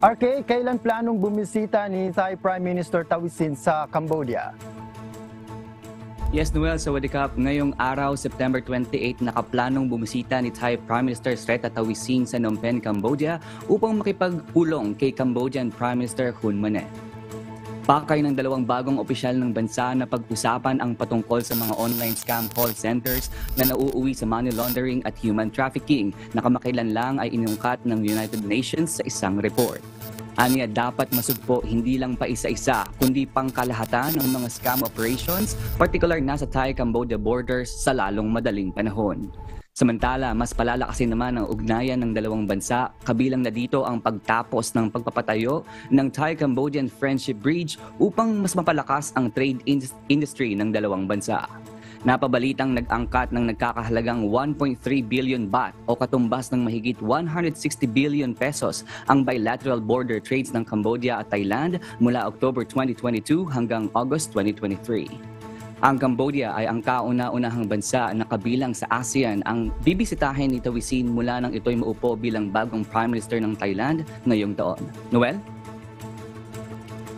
RK, kailan planong bumisita ni Thai Prime Minister Tawisin sa Cambodia? Yes, Noel, sa Wadikap, ngayong araw, September 28, nakaplanong bumisita ni Thai Prime Minister Srettha Thavisin sa Phnom Penh, Cambodia upang makipagpulong kay Cambodian Prime Minister Hun Manet. Pakay ng dalawang bagong opisyal ng bansa na pag-usapan ang patungkol sa mga online scam call centers na nauuwi sa money laundering at human trafficking na kamakailan lang ay inungkat ng United Nations sa isang report. Aniya dapat masugpo hindi lang pa isa-isa kundi pangkalahatan ng mga scam operations, particular na sa Thai-Cambodia borders sa lalong madaling panahon. Samantala, mas palalakasin naman ang ugnayan ng dalawang bansa, kabilang na dito ang pagtapos ng pagpapatayo ng Thai-Cambodian Friendship Bridge upang mas mapalakas ang trade industry ng dalawang bansa. Napabalitang nag-angkat ng nagkakahalagang 1.3 billion baht o katumbas ng mahigit 160 billion pesos ang bilateral border trades ng Cambodia at Thailand mula October 2022 hanggang August 2023. Ang Cambodia ay ang kauna-unahang bansa na kabilang sa ASEAN ang bibisitahin ni Thavisin mula nang ito'y maupo bilang bagong Prime Minister ng Thailand ngayong taon. Noel?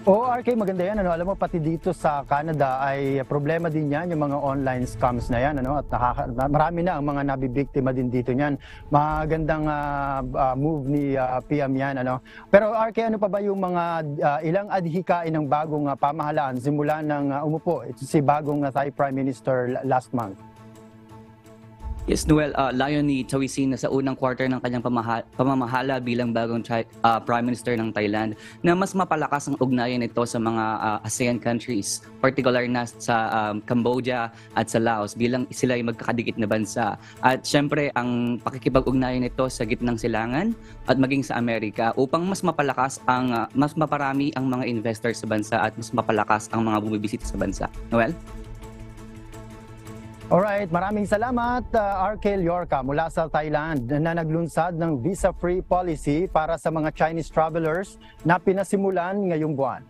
RK, maganda yan. Alam mo, pati dito sa Canada ay problema din yan, yung mga online scams na yan. At marami na ang mga nabibiktima din dito niyan. Magandang move ni PM yan. Pero RK, ano pa ba yung mga ilang adhikain ng bagong pamahalaan simula ng umupo si bagong Thai Prime Minister last month? Yes, Noel, layon ni Thavisin na sa unang quarter ng kanyang pamamahala bilang bagong Prime Minister ng Thailand na mas mapalakas ang ugnayan nito sa mga ASEAN countries, particular na sa Cambodia at sa Laos bilang sila ay magkakadikit na bansa. At syempre, ang pakikipag-ugnayan nito sa gitnang silangan at maging sa Amerika upang mas mapalakas mas maparami ang mga investors sa bansa at mas mapalakas ang mga bumibisita sa bansa. Noel? Alright, maraming salamat RK Llorca mula sa Thailand na naglunsad ng visa-free policy para sa mga Chinese travelers na pinasimulan ngayong buwan.